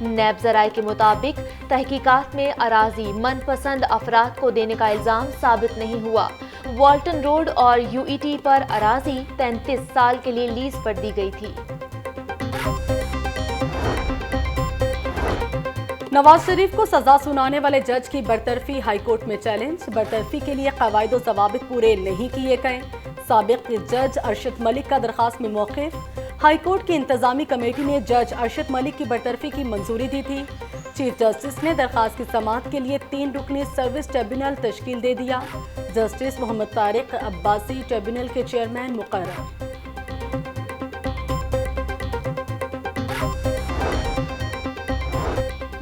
NAB ذرائع کے مطابق تحقیقات میں اراضی من پسند افراد کو دینے کا الزام ثابت نہیں ہوا۔ والٹن روڈ اور یو ای ٹی پر اراضی 33 سال کے لیے لیز پر دی گئی تھی۔ نواز شریف کو سزا سنانے والے جج کی برطرفی ہائی کورٹ میں چیلنج، برطرفی کے لیے قواعد و ضوابط پورے نہیں کیے گئے۔ سابق جج ارشد ملک کا درخواست میں موقف، ہائی کورٹ کی انتظامی کمیٹی نے جج ارشد ملک کی برطرفی کی منظوری دی تھی۔ چیف جسٹس نے درخواست کی سماعت کے لیے 3 رکنی سروس ٹریبیونل تشکیل دے دیا۔ جسٹس محمد طارق عباسی ٹریبیونل کے چیئرمین مقرر۔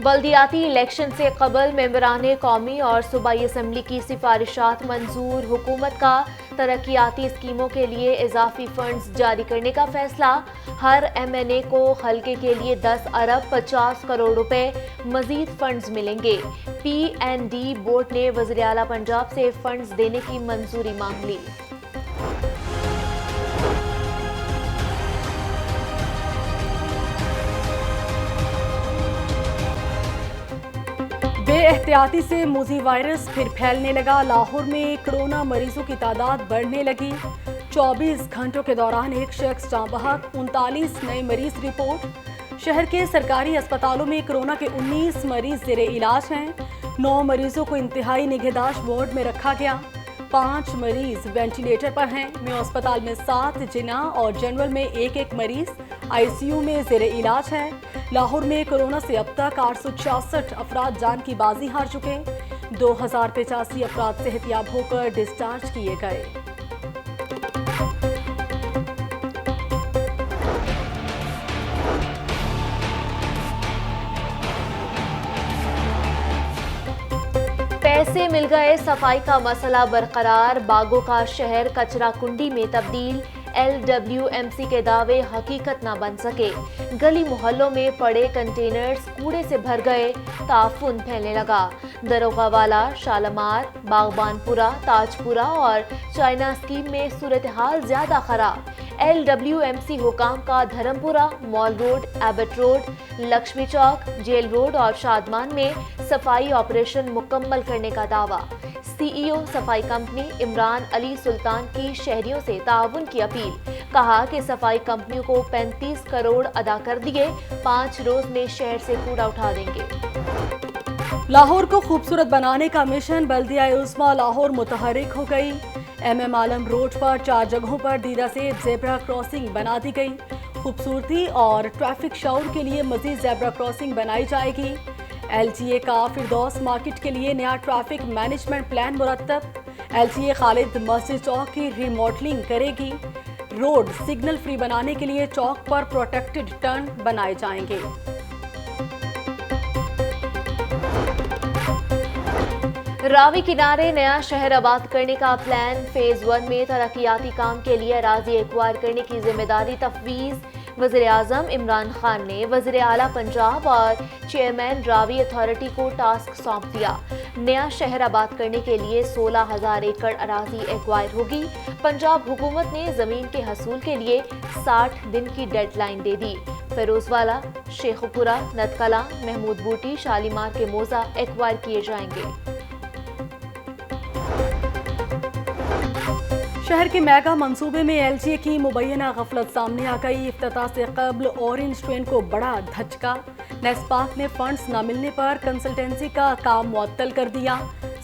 بلدیاتی الیکشن سے قبل ممبران قومی اور صوبائی اسمبلی کی سفارشات منظور، حکومت کا ترقیاتی اسکیموں کے لیے اضافی فنڈز جاری کرنے کا فیصلہ۔ ہر ایم این اے کو حلقے کے لیے 10 ارب 50 کروڑ روپے مزید فنڈز ملیں گے۔ پی این ڈی بورڈ نے وزیر اعلیٰ پنجاب سے فنڈز دینے کی منظوری مانگ لی۔ بے احتیاطی سے موذی وائرس پھر پھیلنے لگا، لاہور میں کرونا مریضوں کی تعداد بڑھنے لگی۔ 24 گھنٹوں کے دوران ایک شخص جاں بحق، 39 نئے مریض رپورٹ۔ شہر کے سرکاری اسپتالوں میں کرونا کے 19 مریض زیر علاج ہیں۔ 9 مریضوں کو انتہائی نگہداشت وارڈ میں رکھا گیا، 5 مریض وینٹیلیٹر پر ہیں۔ میو اسپتال میں 7، جناح اور جنرل میں ایک مریض آئی سی یو میں زیر علاج ہے۔ لاہور میں کورونا سے اب تک 866 افراد جان کی بازی ہار چکے، 2085 افراد صحت یاب ہو کر ڈسچارج کیے گئے۔ پیسے مل گئے، صفائی کا مسئلہ برقرار، باغوں کا شہر کچرا کنڈی میں تبدیل، ایل ڈبلیو ایم سی کے دعوے حقیقت نہ بن سکے، گلی محلوں میں پڑے کنٹینرز کوڑے سے بھر گئے، تعفن پھیلنے لگا۔ دروغہ والا، شالمار، باغبان پورہ، تاج پورہ اور چائنا اسکیم میں صورتحال زیادہ خراب۔ ایل ڈبلیو ایم سی حکام کا دھرم پورہ، مال روڈ، ایبٹ روڈ، لکشمی چوک، جیل روڈ اور شادمان میں صفائی آپریشن مکمل کرنے کا دعویٰ۔ سی ای او صفائی کمپنی عمران علی سلطان کی شہریوں سے تعاون کی اپیل، کہا کہ صفائی کمپنیوں کو 35 کروڑ ادا کر دیے، 5 روز میں شہر سے کوڑا اٹھا دیں گے۔ لاہور کو خوبصورت بنانے کا مشن، بلدیہ عظمیٰ لاہور متحرک ہو گئی۔ ایم عالم روڈ پر 4 جگہوں پر دیدہ سے زیبرا کراسنگ بنا دی گئی۔ خوبصورتی اور ٹریفک شعور کے لیے مزید زیبرا کراسنگ بنائی جائے گی۔ ایل ٹی اے کا فردوس مارکیٹ کے لیے نیا ٹریفک مینجمنٹ پلان مرتب۔ ایل ٹی اے خالد مسجد چوک کی ری ماڈلنگ کرے گی۔ روڈ سگنل فری بنانے کے لیے چوک پر پروٹیکٹڈ ٹرن بنائے جائیں گے۔ راوی کنارے نیا شہر آباد کرنے کا پلان، فیز 1 میں ترقیاتی کام کے لیے اراضی ایکوائر کرنے کی ذمہ داری تفویض۔ وزیر اعظم عمران خان نے وزیر اعلیٰ پنجاب اور چیئرمین راوی اتھارٹی کو ٹاسک سونپ دیا۔ نیا شہر آباد کرنے کے لیے 16,000 ایکڑ اراضی ایکوائر ہوگی۔ پنجاب حکومت نے زمین کے حصول کے لیے 60 دن کی ڈیڈ لائن دے دی۔ فیروز والا، شیخ پورہ، نتکلاں، محمود بوٹی، شالیمار کے موزہ ایکوائر کیے جائیں گے۔ شہر کے میگا منصوبے میں ایل ٹی اے کی مبینہ غفلت سامنے آ گئی۔ افتتاح سے قبل اورنج ٹرین کو بڑا دھچکا، نیسپاک نے فنڈز نہ ملنے پر کنسلٹنسی کا کام معطل کر دیا،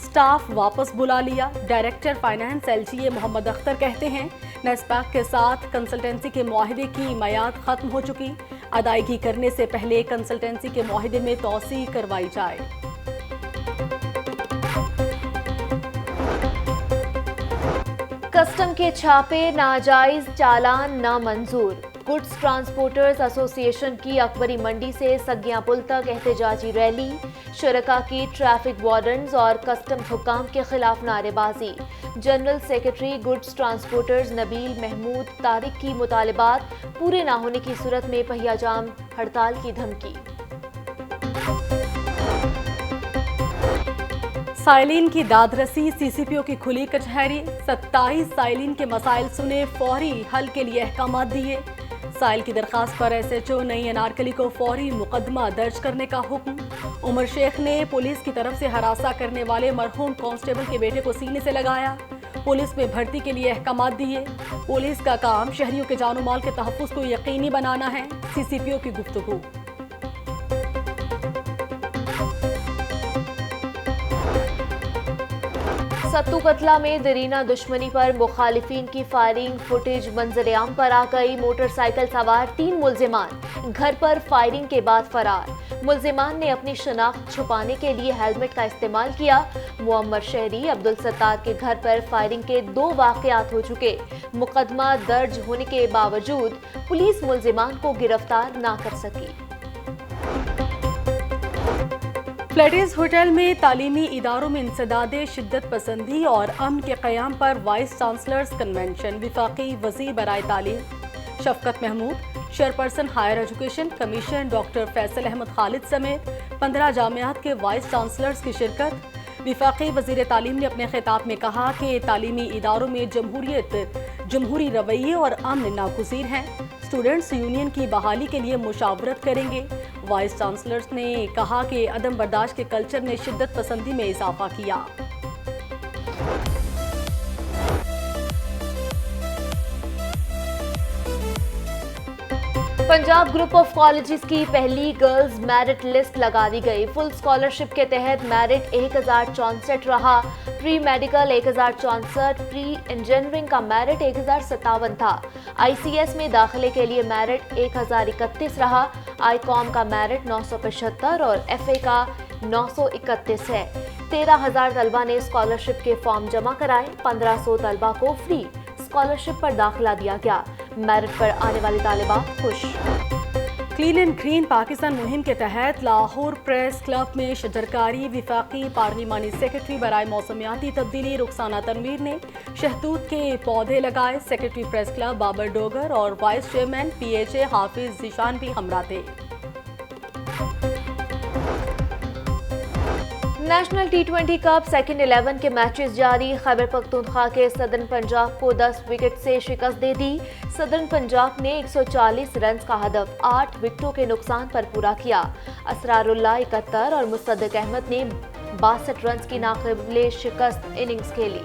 سٹاف واپس بلا لیا۔ Director finance L T A Muhammad Akhtar کہتے ہیں نیسپاک کے ساتھ کنسلٹنسی کے معاہدے کی میعاد ختم ہو چکی، ادائیگی کرنے سے پہلے کنسلٹنسی کے معاہدے میں توسیع کروائی جائے۔ کسٹم کے چھاپے، ناجائز چالان نامنظور۔ گڈز ٹرانسپورٹرز ایسوسی ایشن کی اکبری منڈی سے سگیاں پل تک احتجاجی ریلی، شرکاء کی ٹریفک وارڈنز اور کسٹمز حکام کے خلاف نعرے بازی۔ جنرل سیکرٹری گڈز ٹرانسپورٹرز نبیل محمود طارق کی مطالبات پورے نہ ہونے کی صورت میں پہیہ جام ہڑتال کی دھمکی۔ سائلین کی داد رسی، سی سی پی او کی کھلی کچہری، 27 سائلین کے مسائل سنے، فوری حل کے لیے احکامات دیے۔ سائل کی درخواست پر ایس ایچ او نئی انارکلی کو فوری مقدمہ درج کرنے کا حکم۔ عمر شیخ نے پولیس کی طرف سے ہراساں کرنے والے مرحوم کانسٹیبل کے بیٹے کو سینے سے لگایا۔ پولیس میں بھرتی کے لیے احکامات دیے۔ پولیس کا کام شہریوں کے جان و مال کے تحفظ کو یقینی بنانا ہے، سی سی پی او کی گفتگو۔ ستو قتلہ میں دیرینہ دشمنی پر مخالفین کی فائرنگ فوٹیج منظر عام پر آ گئی۔ موٹر سائیکل سوار 3 ملزمان گھر پر فائرنگ کے بعد فرار۔ ملزمان نے اپنی شناخت چھپانے کے لیے ہیلمٹ کا استعمال کیا۔ معمر شہری عبدالستار کے گھر پر فائرنگ کے 2 واقعات ہو چکے۔ مقدمہ درج ہونے کے باوجود پولیس ملزمان کو گرفتار نہ کر سکی۔ فلیٹیز ہوٹل میں تعلیمی اداروں میں انسداد شدت پسندی اور امن کے قیام پر وائس چانسلرز کنونشن۔ وفاقی وزیر برائے تعلیم Shafqat Mahmood, chairperson higher education commission doctor Faisal Ahmed Khalid سمیت 15 جامعات کے وائس چانسلرز کی شرکت۔ وفاقی وزیر تعلیم نے اپنے خطاب میں کہا کہ تعلیمی اداروں میں جمہوری رویے اور امن ناگزیر ہیں۔ اسٹوڈنٹس یونین کی بحالی کے لیے مشاورت کریں گے۔ وائس چانسلرز نے کہا کہ عدم برداشت کے کلچر نے شدت پسندی میں اضافہ کیا۔ پنجاب گروپ آف کالجز کی پہلی گرلز میرٹ لسٹ لگا دی گئی۔ فل اسکالرشپ کے تحت میرٹ 1064 رہا۔ پری میڈیکل 1064، پری انجینئرنگ کا میرٹ 1057 تھا۔ آئی سی ایس میں داخلے کے لیے میرٹ 1031 رہا۔ آئی کام کا میرٹ 975 اور ایف اے کا 931 ہے۔ 13,000 طلبہ نے اسکالرشپ کے فارم جمع کرائے۔ 1500 طلبہ کو فری اسکالرشپ پر داخلہ دیا گیا۔ میرٹ پر آنے والی طالبات خوش۔ کلین اینڈ گرین پاکستان مہم کے تحت لاہور پریس کلب میں شجرکاری۔ وفاقی پارلیمانی سیکرٹری برائے موسمیاتی تبدیلی رخسانہ تنویر نے شہتوت کے پودے لگائے۔ Secretary press club Babar Dogar اور vice chairman P H A Hafiz Zeeshan بھی ہمراہ تھے۔ نیشنل T20 کپ سیکنڈ 11 کے میچز جاری۔ خیبر پختونخوا کے سدرن پنجاب کو 10 وکٹ سے شکست دے دی۔ سدرن پنجاب نے 140 رنز کا ہدف 8 وکٹوں کے نقصان پر پورا کیا۔ اسرار اللہ 71 اور مصدق احمد نے 62 رنز کی ناقابل شکست اننگز کھیلی۔